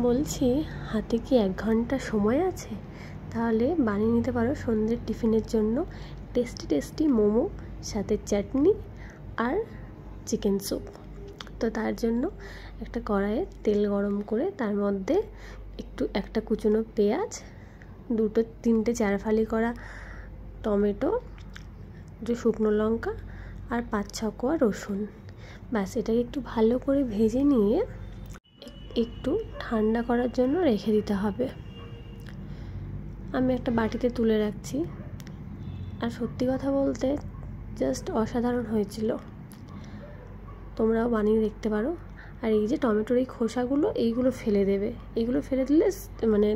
বলছি হাতে কি 1 ঘন্টা সময় আছে? তাহলে বানিয়ে নিতে পারো সন্ধ্যের টিফিনের জন্য টেস্টি মোমো, সাথে চাটনি আর চিকেন স্যুপ। তো তার জন্য একটা কড়াইয়ে তেল গরম করে তার মধ্যে একটা কুচনো পেঁয়াজ, 2-3টে 4 ফালি করা টমেটো, 2 শুকনো লঙ্কা আর 5-6 কোয়া রসুন। ব্যাস, এটাকে একটু ভালো করে ভেজে নিয়ে একটু ঠান্ডা করার জন্য রেখে দিতে হবে। আমি একটা বাটিতে তুলে রাখছি। আর সত্যি কথা বলতে জাস্ট অসাধারণ হয়েছিল, তোমরাও বানিয়ে দেখতে পারো। আর এই যে টমেটোর এই খোসাগুলো, এইগুলো ফেলে দেবে। এইগুলো ফেলে দিলে মানে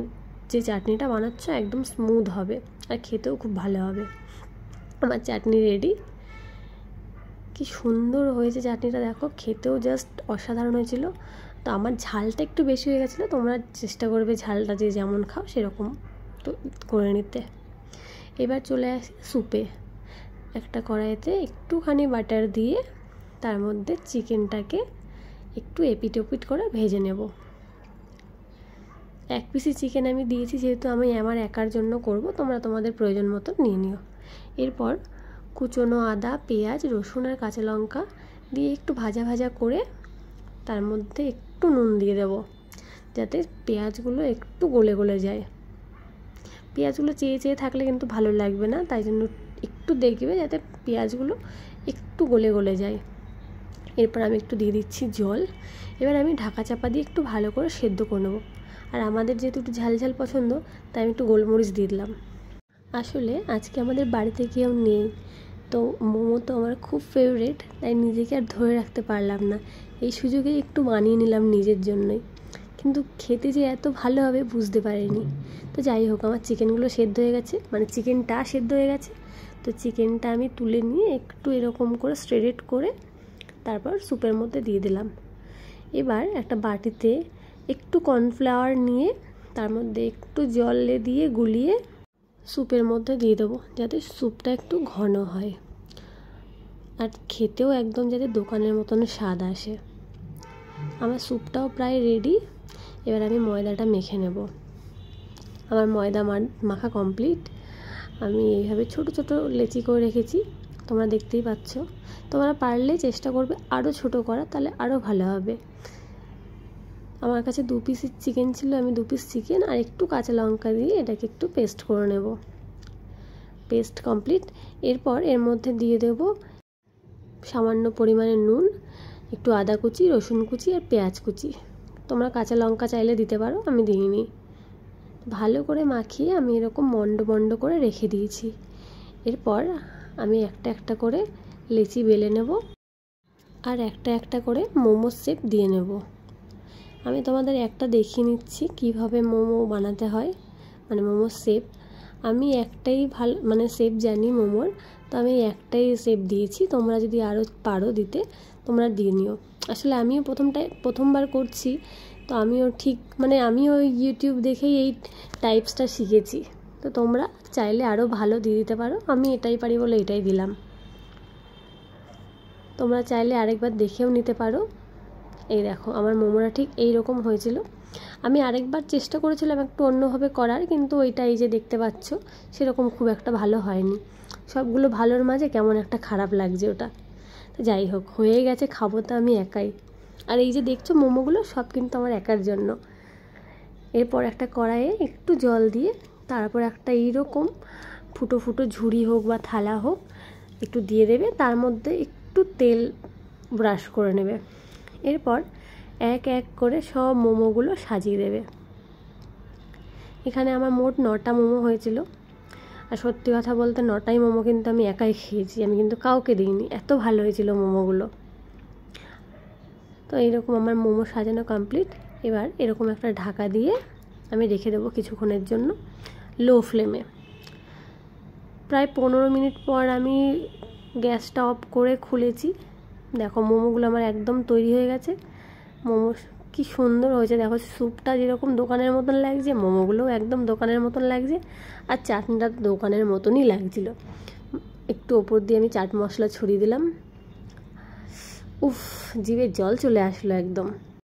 যে চাটনিটা বানাচ্ছ একদম স্মুথ হবে আর খেতেও খুব ভালো হবে। আমার চাটনি রেডি। কি সুন্দর হয়েছে চাটনিটা, দেখো, খেতেও জাস্ট অসাধারণ হয়েছিল। তো আমার ঝালটা একটু বেশি হয়ে গেছিলো, তোমরা চেষ্টা করবে ঝালটা যে যেমন খাও সেরকম তো করে নিতে। এবার চলে আসি স্যুপে। একটা কড়াইতে একটুখানি বাটার দিয়ে তার মধ্যে চিকেনটাকে একটু এপিট ওপিট করে ভেজে নেব। 1 পিসি চিকেন আমি দিয়েছি, যেহেতু আমি আমার একার জন্য করব, তোমরা তোমাদের প্রয়োজন মতো নিয়ে নিও। এরপর কুচনো আদা, পেঁয়াজ, রসুন আর কাঁচা লঙ্কা দিয়ে একটু ভাজা করে তার মধ্যে একটু নুন দিয়ে দেব, যাতে পেঁয়াজগুলো একটু গলে যায়। পেঁয়াজগুলো চেয়ে থাকলে কিন্তু ভালো লাগবে না, তাই জন্য একটু দেখবে যাতে পেঁয়াজগুলো একটু গলে যায়। এরপর আমি একটু দিয়ে দিচ্ছি জল। এবার আমি ঢাকা চাপা দিয়ে একটু ভালো করে সেদ্ধ করে নেবো। আর আমাদের যেহেতু একটু ঝাল পছন্দ, তাই আমি একটু গোলমরিচ দিয়ে দিলাম। আসলে আজকে আমাদের বাড়িতে কেউ নেই, তো মোমো তো আমার খুব ফেভারিট, তাই নিজেকে আর ধরে রাখতে পারলাম না। এই সুযোগে একটু বানিয়ে নিলাম নিজের জন্যই, কিন্তু খেতে যে এত ভালো হবে বুঝতে পারিনি। তো যাই হোক, আমার চিকেনগুলো সেদ্ধ হয়ে গেছে, মানে চিকেনটা সেদ্ধ হয়ে গেছে। তো চিকেনটা আমি তুলে নিয়ে একটু এরকম করে শ্রেডেড করে তারপর স্যুপের মধ্যে দিয়ে দিলাম। এবার একটা বাটিতে একটু কর্নফ্লাওয়ার নিয়ে তার মধ্যে একটু জল দিয়ে গুলিয়ে স্যুপের মধ্যে দিয়ে দেবো, যাতে স্যুপটা একটু ঘন হয় আর খেতেও একদম যাতে দোকানের মতন স্বাদ আসে। আমার স্যুপটাও প্রায় রেডি। এবার আমি ময়দাটা মেখে নেব। আমার ময়দা মাখা কমপ্লিট। আমি এইভাবে ছোট লেচি করে রেখেছি, তোমরা দেখতেই পাচ্ছ। তোমরা পারলে চেষ্টা করবে আরও ছোট করা, তাহলে আরও ভালো হবে। আমার কাছে 2 পিস চিকেন ছিল, আমি 2 পিস চিকেন আর একটু কাঁচা লঙ্কা দিয়ে এটাকে একটু পেস্ট করে নেব। Paste complete. এরপর এর মধ্যে দিয়ে দেব সামান্য পরিমাণে নুন, একটু আদা কুচি, রসুন কুচি আর পেঁয়াজ কুচি। তোমরা কাঁচা লঙ্কা চাইলে দিতে পারো, আমি দিইনি। ভালো করে মাখিয়ে আমি এরকম মন্ড করে রেখে দিয়েছি। এরপর আমি একটা করে লেচি বেলে নেব আর একটা করে মোমোর শেপ দিয়ে নেব। আমি তোমাদের একটা দেখিয়ে নিচ্ছি কিভাবে মোমো বানাতে হয়, মানে মোমোর শেপ। আমি একটাই মানে শেপ জানি মোমোর, তো আমি একটাই শেপ দিয়েছি। তোমরা যদি আরও পারো দিতে, তোমরা দিয়ে নিও। আসলে আমিও প্রথমবার করছি, তো আমিও আমিও ইউটিউব দেখেই এই টাইপসটা শিখেছি। তো তোমরা চাইলে আরও ভালো দিয়ে দিতে পারো, আমি এটাই পারি বলে এটাই দিলাম। তোমরা চাইলে আরেকবার দেখেও নিতে পারো। এই দেখো, আমার মোমোটা ঠিক এই রকম হয়েছিল। আমি আরেকবার চেষ্টা করেছিলাম একটু অন্যভাবে করার, কিন্তু ওইটা এই যে দেখতে পাচ্ছ সেরকম খুব একটা ভালো হয়নি। সবগুলো ভালোর মাঝে কেমন একটা খারাপ লাগছে ওটা। তো যাই হোক, হয়ে গেছে, খাবো তো আমি একাই। আর এই যে দেখছো মোমোগুলো সব কিন্তু আমার একার জন্য। এরপর একটা কড়াইয়ে একটু জল দিয়ে তারপর একটা এইরকম ফুটো ঝুড়ি হোক বা থালা হোক একটু দিয়ে দেবে, তার মধ্যে একটু তেল ব্রাশ করে নেবে। এরপর এক করে সব মোমোগুলো সাজিয়ে দেবে। এখানে আমার মোট 9টা মোমো হয়েছিল। আর সত্যি কথা বলতে 9টাই মোমো কিন্তু আমি একাই খেয়েছি, আমি কিন্তু কাউকে দিইনি, এত ভালো হয়েছিল মোমোগুলো। তো এইরকম আমার মোমো সাজানো কমপ্লিট। এবার এরকম একটা ঢাকা দিয়ে আমি রেখে দেবো কিছুক্ষণের জন্য লো ফ্লেমে। প্রায় 15 মিনিট পর আমি গ্যাসটা অফ করে খুলেছি। দেখো, মোমোগুলো আমার একদম তৈরি হয়ে গেছে। মোমো কি সুন্দর হয়েছে, দেখো, স্যুপটা যেরকম দোকানের মতন লাগছে, মোমোগুলোও একদম দোকানের মতন লাগছে। আর চাটনিটা দোকানের মতনই লাগছিল। একটু ওপর দিয়ে আমি চাট মশলা ছড়িয়ে দিলাম। উফ, জিভে জল চলে আসলো একদম।